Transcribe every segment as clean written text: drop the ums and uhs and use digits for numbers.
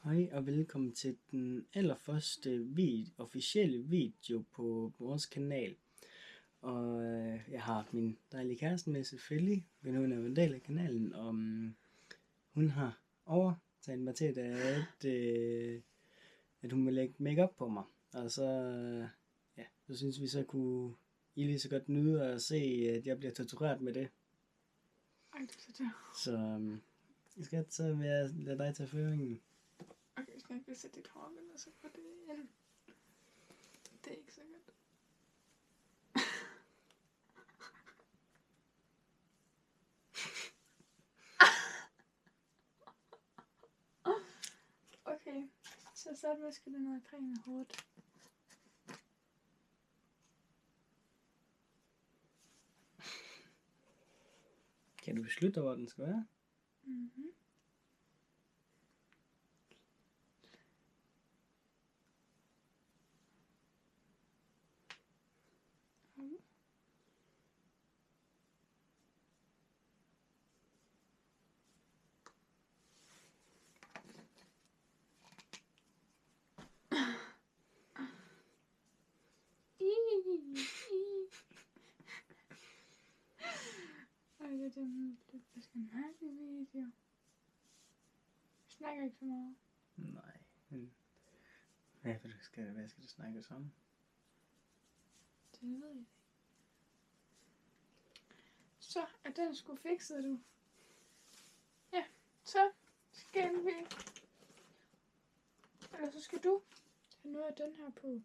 Hej og velkommen til den allerførste officielle video på vores kanal. Og jeg har min dejlige kæreste med selvfølgelig, men hun er jo en del af kanalen, og hun har overtalt mig til, at hun vil lægge make-up på mig. Og så synes vi så kunne I lige så godt nyde at se, at jeg bliver tortureret med det. Ej, det er det. Så så vil jeg lade dig tage føringen. Okay, jeg skal ikke sætte dit hår, eller så på det igen. Det er ikke så godt. Okay, så vasker det noget creme hårdt. Kan du beslutte, hvor den skal være? Mhm. Ej, det er lidt måske en mærkelig video. Jeg snakker ikke så meget. Nej, men hvad skal du snakke om? Det ved jeg ikke. Så er den sgu fikset, du. Ja, så skal vi. Eller så skal du have noget af den her på.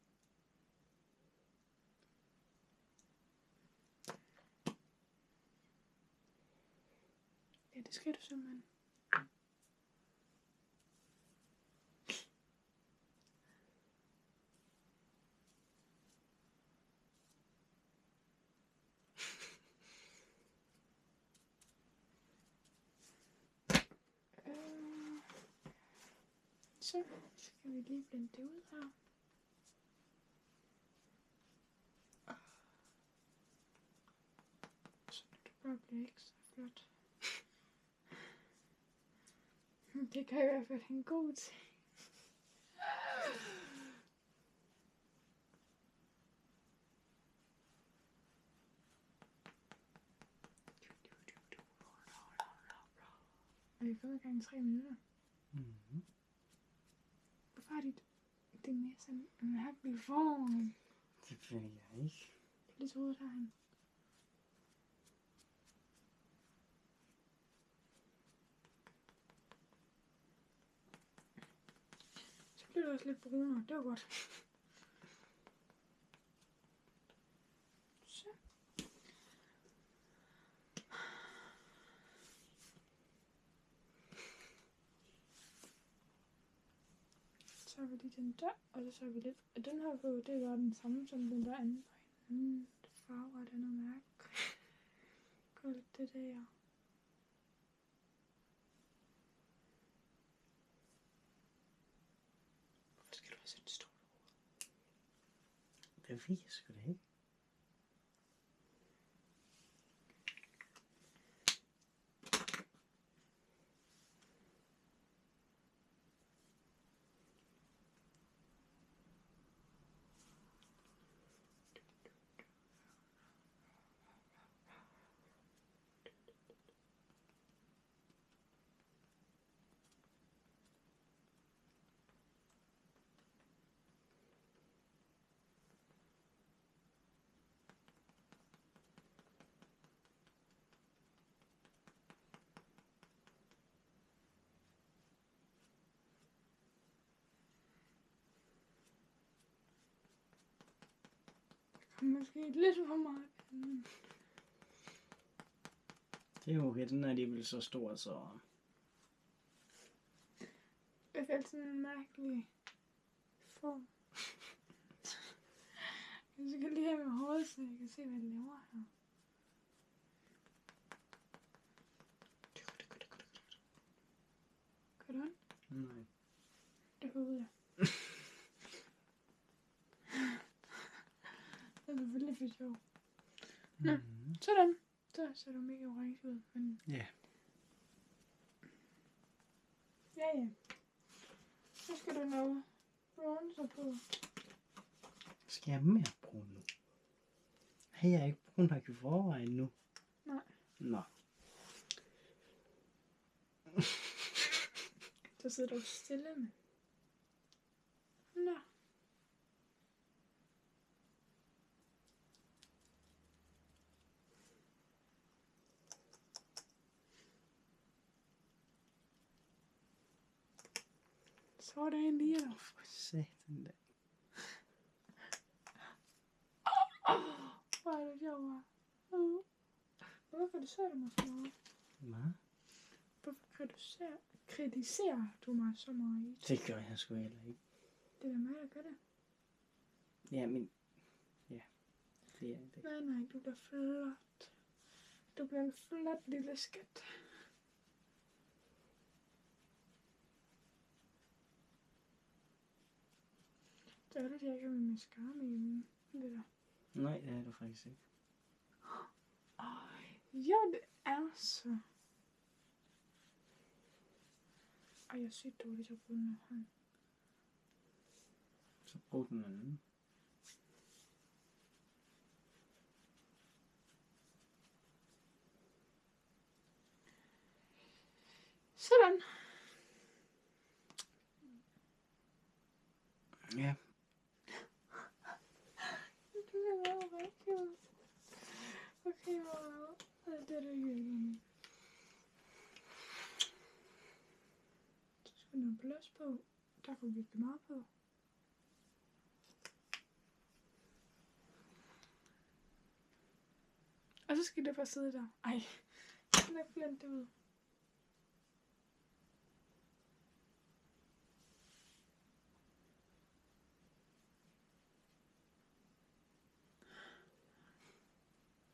Ja, det skal du simpelthen. Så skal vi lige blende det ud her. Så det bare bliver ekstra flot. Det kan i hvert fald en god ting. Og vi kommer i gang i 3 minutter. Mm-hmm. Hvorfor har det er mere sådan en mærkelig form? Det ved jeg ikke. Lidt hovedet herhen. Så bliver det også lidt brunere. Det var godt. Så. Så har vi lige den der, og så har vi lidt. Og den her på, det var den samme som den der anden på en anden farve, og den er mærke. Godt det der. Hvorfor skal du have sådan et stort hoved? Det ved jeg sgu da ikke. Måske lidt for meget. Det er okay, den er alligevel så stor, så... Jeg fik sådan en mærkelig form. Jeg skal lige have med hovedet, så jeg kan se, hvad jeg laver her. Gør det ondt? Nej. Det håber jeg. Det er selvfølgelig for sjov. Nå, sådan. Så ser du mega orange ud. Men... Ja. Ja, ja. Så skal du nå bronzer på. Skal jeg have mere brun nu? Hey, jeg er ikke brun nok i forvejen nu. Nej. Nå. Så sidder du stille med. Nå. Sådan lige. For satan da. Hvor er det sjovt. Hvorfor kritiserer du mig så meget? Hvad? Hvorfor kritiserer du mig så meget? Det gør jeg sgu heller ikke. Det er da mig, der gør det. Ja, men... Ja, det er det. Nej, du bliver flot. Du bliver en flot lille skat. Så er det, at jeg ikke har min mascara med hjemme. Det der. Nej, det er du faktisk ikke. Jo, det er så. Ej, jeg er sygt dårlig til at bruge den her hånd. Så brug den anden. Sådan. Ja. Du kan være rigtig. Okay, wow. Det er det ikke. Så skal noget bløs på. Der kunne vi meget på. Og så skal det bare sidde der. Ej, jeg kan ikke blende det ud.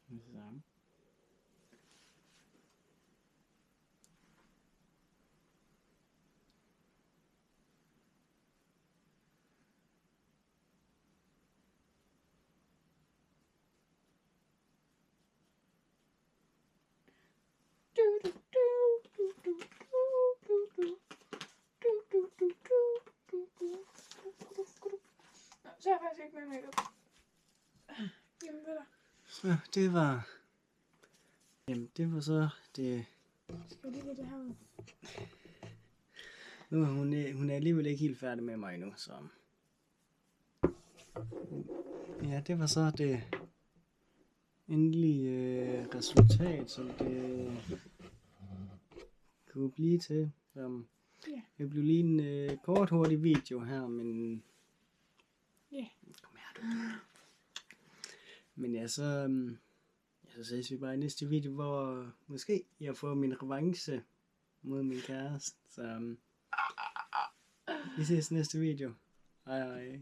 Det samme. Så er jeg faktisk ikke med makeup. Jamen, hvad der? Så det var... Jamen, det var så det... Skal jeg lige have det her ud? Nu er hun er alligevel ikke helt færdig med mig endnu, så... Ja, det var så det endelige resultat, som det kunne blive til. Ja. Det blev lige en kort, hurtig video her, men... Ja. Kom her, du. Men ja, så ses vi bare i næste video, hvor måske jeg får min revanche mod min kæreste. Så vi ses i næste video. Hej hej.